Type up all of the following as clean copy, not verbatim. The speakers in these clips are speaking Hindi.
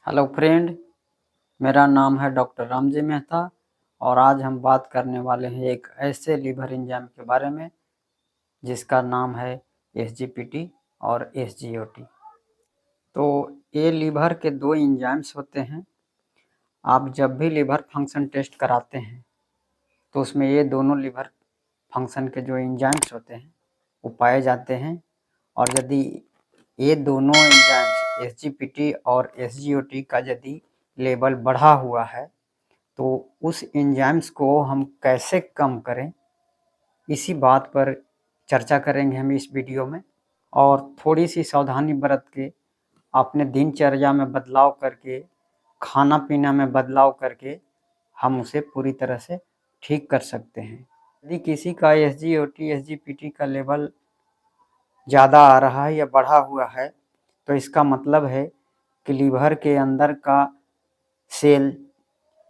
हेलो फ्रेंड, मेरा नाम है डॉक्टर रामजी मेहता और आज हम बात करने वाले हैं एक ऐसे लीवर एंजाइम के बारे में जिसका नाम है एसजीपीटी और एसजीओटी। तो ये लीवर के दो एंजाइम्स होते हैं। आप जब भी लीवर फंक्शन टेस्ट कराते हैं तो उसमें ये दोनों लीवर फंक्शन के जो एंजाइम्स होते हैं वो पाए जाते हैं। और यदि ये दोनों एंजाइम्स एसजीपीटी और एसजीओटी का यदि लेवल बढ़ा हुआ है तो उस एंजाइम्स को हम कैसे कम करें, इसी बात पर चर्चा करेंगे हम इस वीडियो में। और थोड़ी सी सावधानी बरत के अपने दिनचर्या में बदलाव करके, खाना पीना में बदलाव करके हम उसे पूरी तरह से ठीक कर सकते हैं। यदि किसी का एसजीओटी एसजीपीटी का लेवल ज़्यादा आ रहा है या बढ़ा हुआ है तो इसका मतलब है कि लीवर के अंदर का सेल,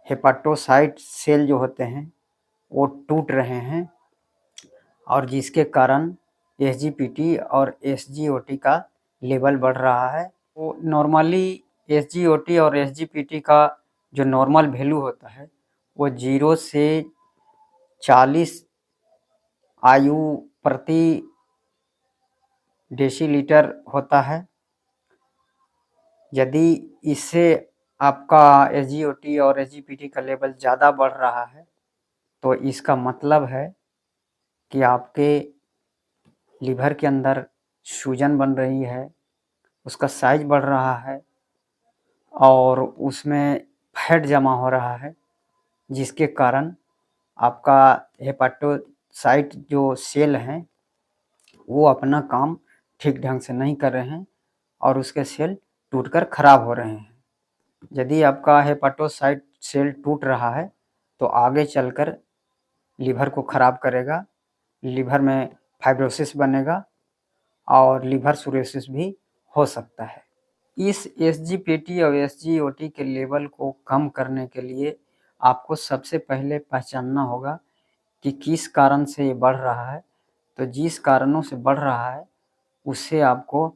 हेपाटोसाइट सेल जो होते हैं वो टूट रहे हैं और जिसके कारण एसजीपीटी और एसजीओटी का लेवल बढ़ रहा है। तो नॉर्मली एसजीओटी और एसजीपीटी का जो नॉर्मल वैल्यू होता है वो 0 से 40 आयु प्रति डेसीलीटर होता है। यदि इससे आपका एसजीओटी और एसजीपीटी का लेवल ज़्यादा बढ़ रहा है तो इसका मतलब है कि आपके लीवर के अंदर सूजन बन रही है, उसका साइज बढ़ रहा है और उसमें फैट जमा हो रहा है, जिसके कारण आपका हेपाटोसाइट जो सेल हैं वो अपना काम ठीक ढंग से नहीं कर रहे हैं और उसके सेल टूटकर खराब हो रहे हैं। यदि आपका हेपाटोसाइट सेल टूट रहा है तो आगे चलकर लीवर को खराब करेगा, लीवर में फाइब्रोसिस बनेगा और लीवर सिरोसिस भी हो सकता है। इस एसजीपीटी और एसजीओटी के लेवल को कम करने के लिए आपको सबसे पहले पहचानना होगा कि किस कारण से ये बढ़ रहा है। तो जिस कारणों से बढ़ रहा है उससे आपको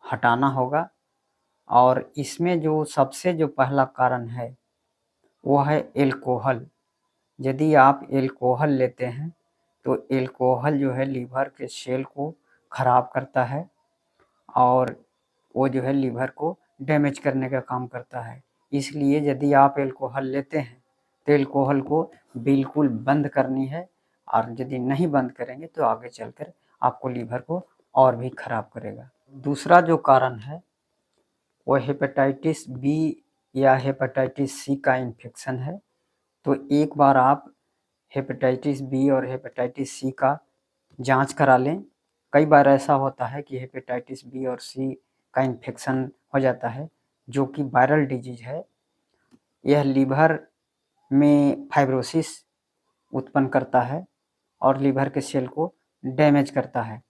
हटाना होगा और इसमें जो सबसे जो पहला कारण है वो है एल्कोहल। यदि आप एल्कोहल लेते हैं तो एल्कोहल जो है लीवर के सेल को खराब करता है और वो जो है लीवर को डैमेज करने का काम करता है। इसलिए यदि आप एल्कोहल लेते हैं तो एल्कोहल को बिल्कुल बंद करनी है और यदि नहीं बंद करेंगे तो आगे चलकर आपको लीवर को और भी खराब करेगा। दूसरा जो कारण है वो हेपेटाइटिस बी या हेपेटाइटिस सी का इन्फेक्शन है। तो एक बार आप हेपेटाइटिस बी और हेपेटाइटिस सी का जांच करा लें। कई बार ऐसा होता है कि हेपेटाइटिस बी और सी का इन्फेक्शन हो जाता है जो कि वायरल डिजीज है। यह लीवर में फाइब्रोसिस उत्पन्न करता है और लीवर के सेल को डैमेज करता है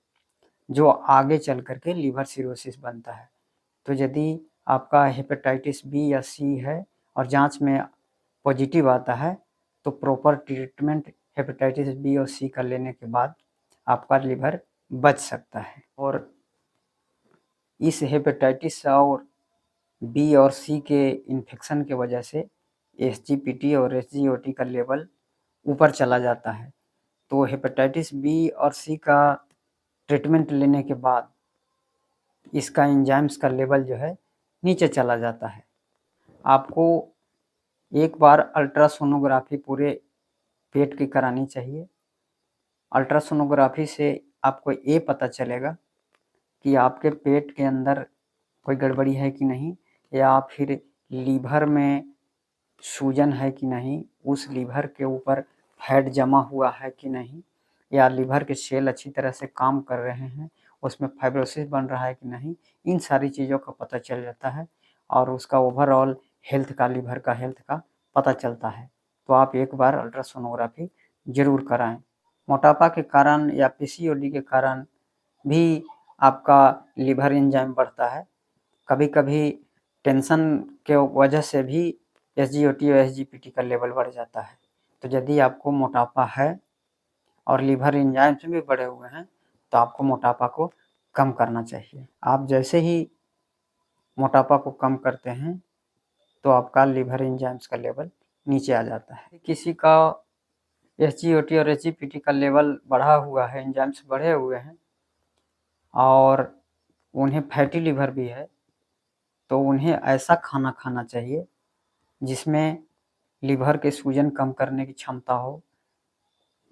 जो आगे चल करके लीवर सिरोसिस बनता है। तो यदि आपका हेपेटाइटिस बी या सी है और जांच में पॉजिटिव आता है तो प्रॉपर ट्रीटमेंट हेपेटाइटिस बी और सी का लेने के बाद आपका लीवर बच सकता है। और इस हेपेटाइटिस और बी और सी के इन्फेक्शन के वजह से एसजीपीटी और एसजीओटी का लेवल ऊपर चला जाता है। तो हेपेटाइटिस बी और सी का ट्रीटमेंट लेने के बाद इसका एंजाइम्स का लेवल जो है नीचे चला जाता है। आपको एक बार अल्ट्रासोनोग्राफी पूरे पेट की करानी चाहिए। अल्ट्रासोनोग्राफी से आपको ये पता चलेगा कि आपके पेट के अंदर कोई गड़बड़ी है कि नहीं, या फिर लीवर में सूजन है कि नहीं, उस लीवर के ऊपर फैट जमा हुआ है कि नहीं, या लीवर के सेल अच्छी तरह से काम कर रहे हैं, उसमें फाइब्रोसिस बन रहा है कि नहीं। इन सारी चीज़ों का पता चल जाता है और उसका ओवरऑल हेल्थ का, लीवर का हेल्थ का पता चलता है। तो आप एक बार अल्ट्रासोनोग्राफी ज़रूर कराएं। मोटापा के कारण या पीसीओडी के कारण भी आपका लीवर एंजाइम बढ़ता है। कभी कभी टेंशन के वजह से भी एसजीओटी और एसजीपीटी का लेवल बढ़ जाता है। तो यदि आपको मोटापा है और लीवर एंजाइम्स भी बढ़े हुए हैं तो आपको मोटापा को कम करना चाहिए। आप जैसे ही मोटापा को कम करते हैं तो आपका लिवर एंजाइम्स का लेवल नीचे आ जाता है। किसी का एसजीओटी और एसजीपीटी का लेवल बढ़ा हुआ है, एंजाइम्स बढ़े हुए हैं और उन्हें फैटी लिवर भी है, तो उन्हें ऐसा खाना खाना चाहिए जिसमें लिवर के सूजन कम करने की क्षमता हो,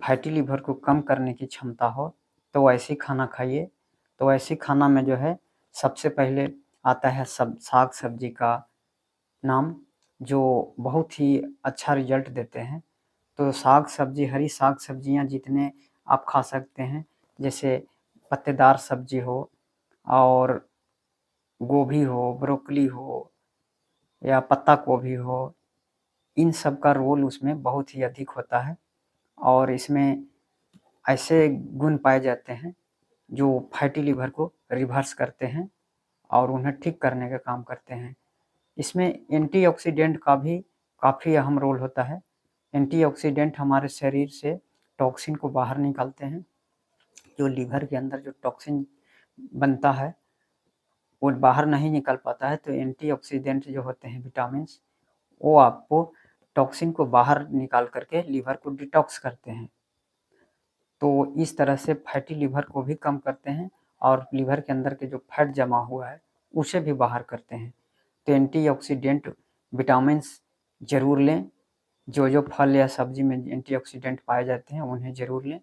फैटी लिवर को कम करने की क्षमता हो, तो ऐसी खाना खाइए। तो ऐसी खाना में जो है सबसे पहले आता है साग सब्जी का नाम, जो बहुत ही अच्छा रिजल्ट देते हैं। तो साग सब्जी, हरी साग सब्जियाँ जितने आप खा सकते हैं, जैसे पत्तेदार सब्जी हो और गोभी हो, ब्रोकली हो या पत्ता गोभी हो, इन सब का रोल उसमें बहुत ही अधिक होता है और इसमें ऐसे गुण पाए जाते हैं जो फैटी लिवर को रिवर्स करते हैं और उन्हें ठीक करने का काम करते हैं। इसमें एंटीऑक्सीडेंट का भी काफ़ी अहम रोल होता है। एंटीऑक्सीडेंट हमारे शरीर से टॉक्सिन को बाहर निकालते हैं। जो लिवर के अंदर जो टॉक्सिन बनता है वो बाहर नहीं निकल पाता है, तो एंटीऑक्सीडेंट जो होते हैं विटामिन्स, वो आपको टॉक्सिन को बाहर निकाल करके लिवर को डिटॉक्स करते हैं। तो इस तरह से फैटी लिवर को भी कम करते हैं और लिवर के अंदर के जो फैट जमा हुआ है उसे भी बाहर करते हैं। तो एंटीऑक्सीडेंट विटामिन्स ज़रूर लें। जो फल या सब्जी में एंटीऑक्सीडेंट पाए जाते हैं उन्हें ज़रूर लें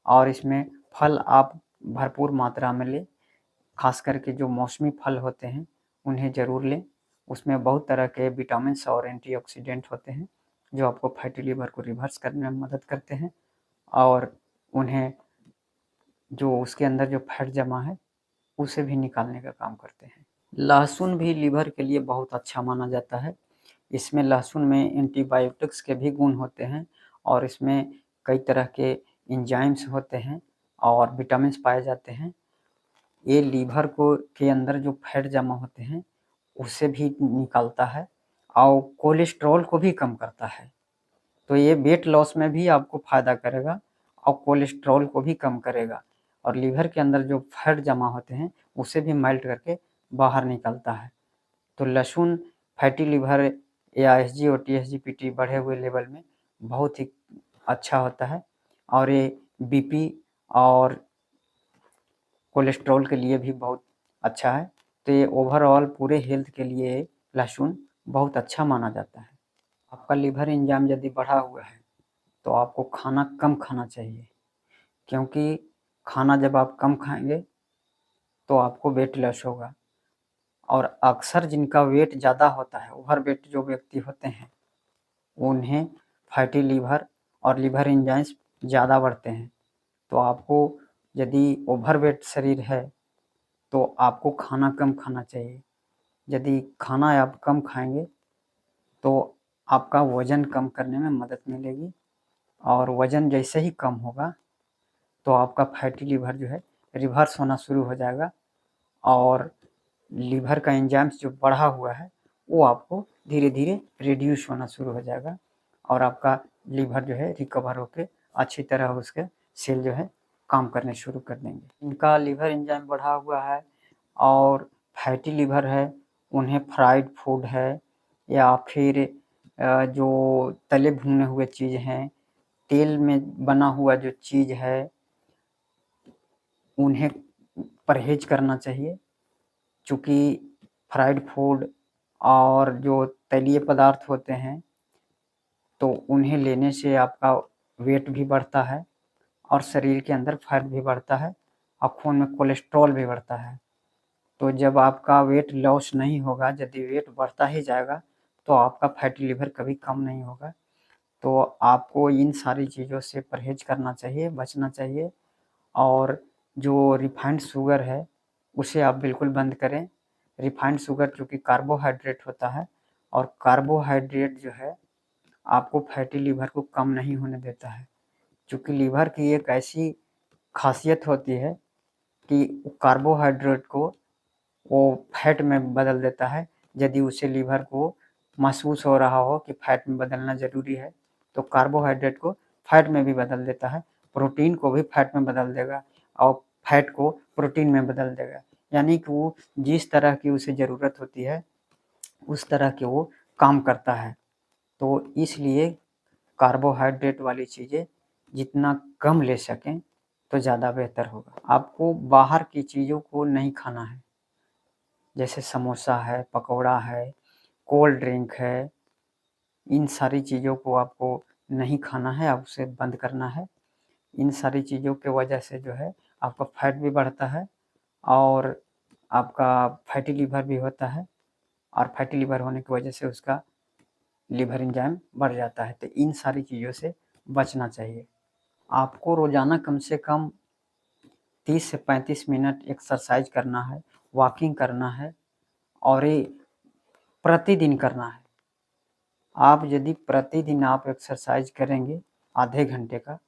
और इसमें फल आप भरपूर मात्रा में लें। खास करके जो मौसमी फल होते हैं उन्हें ज़रूर लें। उसमें बहुत तरह के विटामिन्स और एंटीऑक्सीडेंट होते हैं जो आपको फैटी लिवर को रिवर्स करने में मदद करते हैं और उन्हें जो उसके अंदर जो फैट जमा है उसे भी निकालने का काम करते हैं। लहसुन भी लिवर के लिए बहुत अच्छा माना जाता है। इसमें लहसुन में एंटीबायोटिक्स के भी गुण होते हैं और इसमें कई तरह के एंजाइम्स होते हैं और विटामिन्स पाए जाते हैं। ये लिवर को के अंदर जो फैट जमा होते हैं उसे भी निकालता है और कोलेस्ट्रॉल को भी कम करता है। तो ये वेट लॉस में भी आपको फ़ायदा करेगा और कोलेस्ट्रॉल को भी कम करेगा और लिवर के अंदर जो फैट जमा होते हैं उसे भी मेल्ट करके बाहर निकालता है। तो लहसुन फैटी लिवर या एसजीओटी, एसजीपीटी बढ़े हुए लेवल में बहुत ही अच्छा होता है और ये बीपी और कोलेस्ट्रॉल के लिए भी बहुत अच्छा है। तो ये ओवरऑल पूरे हेल्थ के लिए लहसुन बहुत अच्छा माना जाता है। आपका लिवर एंजाइम यदि बढ़ा हुआ है तो आपको खाना कम खाना चाहिए, क्योंकि खाना जब आप कम खाएँगे तो आपको वेट लॉस होगा और अक्सर जिनका वेट ज़्यादा होता है, ओवरवेट जो व्यक्ति होते हैं, उन्हें फैटी लिवर और लिवर एंजाइम्स ज़्यादा बढ़ते हैं। तो आपको यदि ओवरवेट शरीर है तो आपको खाना कम खाना चाहिए। यदि खाना आप कम खाएँगे तो आपका वज़न कम करने में मदद मिलेगी और वज़न जैसे ही कम होगा तो आपका फैटी लिवर जो है रिवर्स होना शुरू हो जाएगा और लिवर का एंजाइम्स जो बढ़ा हुआ है वो आपको धीरे-धीरे रिड्यूस होना शुरू हो जाएगा और आपका लिवर जो है रिकवर होके अच्छी तरह उसके सेल जो है काम करने शुरू कर देंगे। इनका लिवर एंजाइम बढ़ा हुआ है और फैटी लिवर है, उन्हें फ्राइड फूड है या फिर जो तले भुने हुए चीज़ हैं, तेल में बना हुआ जो चीज़ है, उन्हें परहेज़ करना चाहिए। चूँकि फ्राइड फूड और जो तैलीय पदार्थ होते हैं, तो उन्हें लेने से आपका वेट भी बढ़ता है और शरीर के अंदर फैट भी बढ़ता है और खून में कोलेस्ट्रॉल भी बढ़ता है। तो जब आपका वेट लॉस नहीं होगा, यदि वेट बढ़ता ही जाएगा, तो आपका फैटी लिवर कभी कम नहीं होगा। तो आपको इन सारी चीज़ों से परहेज़ करना चाहिए, बचना चाहिए और जो रिफाइंड शुगर है, उसे आप बिल्कुल बंद करें। रिफाइंड शुगर चूँकि कार्बोहाइड्रेट होता है और कार्बोहाइड्रेट जो है आपको फैटी लिवर को कम नहीं होने देता है। चूँकि लिवर की एक ऐसी ख़ासियत होती है कि कार्बोहाइड्रेट को वो फैट में बदल देता है। यदि उसे लिवर को महसूस हो रहा हो कि फैट में बदलना ज़रूरी है, तो कार्बोहाइड्रेट को फैट में भी बदल देता है, प्रोटीन को भी फैट में बदल देगा और फैट को प्रोटीन में बदल देगा। यानी कि वो जिस तरह की उसे ज़रूरत होती है, उस तरह के वो काम करता है। तो इसलिए कार्बोहाइड्रेट वाली चीज़ें जितना कम ले सकें तो ज़्यादा बेहतर होगा। आपको बाहर की चीज़ों को नहीं खाना है, जैसे समोसा है, पकौड़ा है, कोल्ड ड्रिंक है, इन सारी चीज़ों को आपको नहीं खाना है, आप उसे बंद करना है। इन सारी चीज़ों के वजह से जो है आपका फैट भी बढ़ता है और आपका फैटी लिवर भी होता है, और फैटी लिवर होने की वजह से उसका लिवर एंजाइम बढ़ जाता है। तो इन सारी चीज़ों से बचना चाहिए। आपको रोज़ाना कम से कम 30 से 35 मिनट एक्सरसाइज करना है, वॉकिंग करना है, और ये प्रतिदिन करना है। आप यदि प्रतिदिन आप एक्सरसाइज करेंगे आधे घंटे का,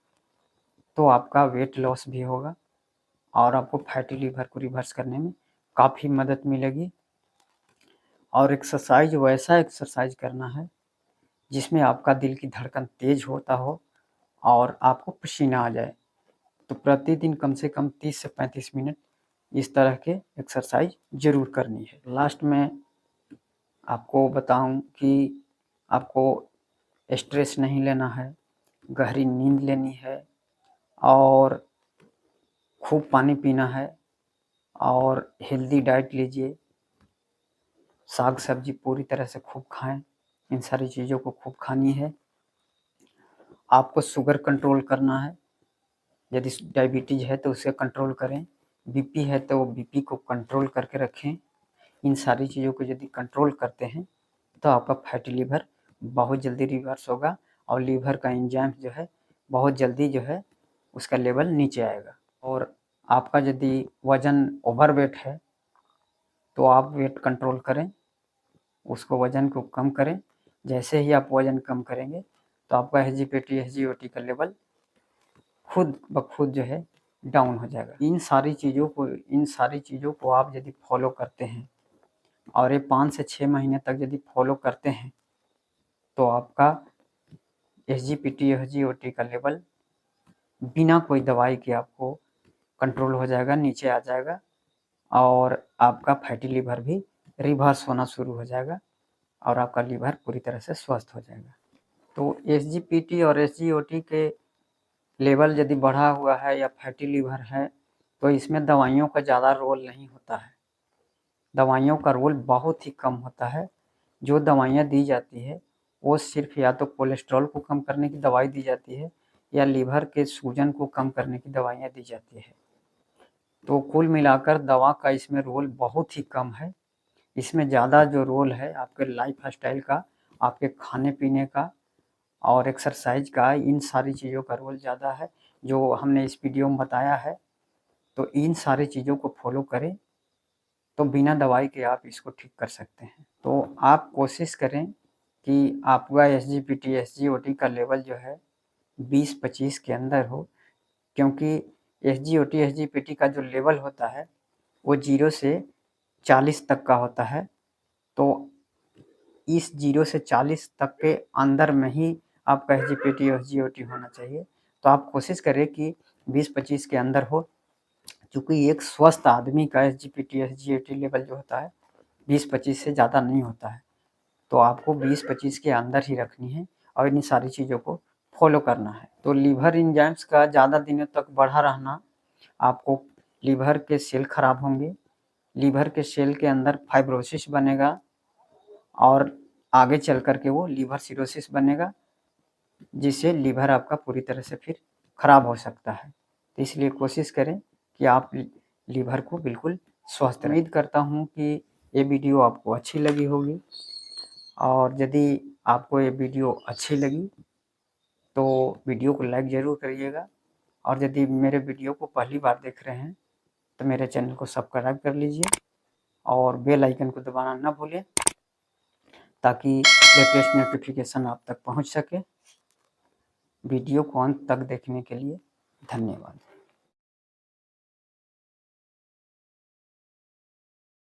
तो आपका वेट लॉस भी होगा और आपको फैटी लिवर को रिवर्स करने में काफ़ी मदद मिलेगी। और एक्सरसाइज वैसा एक्सरसाइज करना है जिसमें आपका दिल की धड़कन तेज होता हो और आपको पसीना आ जाए। तो प्रतिदिन कम से कम 30 से 35 मिनट इस तरह के एक्सरसाइज ज़रूर करनी है। लास्ट में आपको बताऊं कि आपको स्ट्रेस नहीं लेना है, गहरी नींद लेनी है, और खूब पानी पीना है, और हेल्दी डाइट लीजिए, साग सब्जी पूरी तरह से खूब खाएं, इन सारी चीज़ों को खूब खानी है। आपको शुगर कंट्रोल करना है, यदि डायबिटीज़ है तो उसे कंट्रोल करें, बीपी है तो बीपी को कंट्रोल करके रखें। इन सारी चीज़ों को यदि कंट्रोल करते हैं तो आपका फैटी लिवर बहुत जल्दी रिवर्स होगा और लीवर का एंजाइम जो है बहुत जल्दी जो है उसका लेवल नीचे आएगा। और आपका यदि वज़न ओवरवेट है तो आप वेट कंट्रोल करें, उसको वज़न को कम करें। जैसे ही आप वज़न कम करेंगे तो आपका एसजीपीटी का लेवल खुद ब खुद जो है डाउन हो जाएगा। इन सारी चीज़ों को आप यदि फॉलो करते हैं और ये 5 से 6 महीने तक यदि फॉलो करते हैं तो आपका एसजीपीटी का लेवल बिना कोई दवाई के आपको कंट्रोल हो जाएगा, नीचे आ जाएगा, और आपका फैटी लिवर भी रिवर्स होना शुरू हो जाएगा और आपका लिवर पूरी तरह से स्वस्थ हो जाएगा। तो एसजीपीटी और एसजीओटी के लेवल यदि बढ़ा हुआ है या फैटी लिवर है तो इसमें दवाइयों का ज़्यादा रोल नहीं होता है। दवाइयों का रोल बहुत ही कम होता है। जो दवाइयाँ दी जाती है वो सिर्फ या तो कोलेस्ट्रॉल को कम करने की दवाई दी जाती है या लिवर के सूजन को कम करने की दवाइयाँ दी जाती है। तो कुल मिलाकर दवा का इसमें रोल बहुत ही कम है। इसमें ज़्यादा जो रोल है आपके लाइफ स्टाइल का, आपके खाने पीने का और एक्सरसाइज का, इन सारी चीज़ों का रोल ज़्यादा है जो हमने इस वीडियो में बताया है। तो इन सारी चीज़ों को फॉलो करें तो बिना दवाई के आप इसको ठीक कर सकते हैं। तो आप कोशिश करें कि आपका एसजीपीटी एसजीओटी का लेवल जो है 20-25 के अंदर हो, क्योंकि एसजीओटी एसजीपीटी का जो लेवल होता है वो 0 से 40 तक का होता है। तो इस 0 से 40 तक के अंदर में ही आपका एसजीपीटी एसजीओटी होना चाहिए। तो आप कोशिश करें कि 20-25 के अंदर हो, क्योंकि एक स्वस्थ आदमी का एसजीपीटी एसजीओटी लेवल जो होता है 20-25 से ज़्यादा नहीं होता है। तो आपको 20-25 के अंदर ही रखनी है और इन सारी चीज़ों को फॉलो करना है। तो लिवर एंजाइम्स का ज़्यादा दिनों तक बढ़ा रहना, आपको लिवर के सेल खराब होंगे, लिवर के सेल के अंदर फाइब्रोसिस बनेगा और आगे चल कर के वो लिवर सिरोसिस बनेगा, जिससे लिवर आपका पूरी तरह से फिर खराब हो सकता है। तो इसलिए कोशिश करें कि आप लिवर को बिल्कुल स्वस्थ रखें। उम्मीद करता हूँ कि ये वीडियो आपको अच्छी लगी होगी, और यदि आपको ये वीडियो अच्छी लगी तो वीडियो को लाइक ज़रूर करिएगा, और यदि मेरे वीडियो को पहली बार देख रहे हैं तो मेरे चैनल को सब्सक्राइब कर लीजिए और बेल आइकन को दबाना ना भूलें, ताकि लेटेस्ट नोटिफिकेशन आप तक पहुंच सके। वीडियो को अंत तक देखने के लिए धन्यवाद।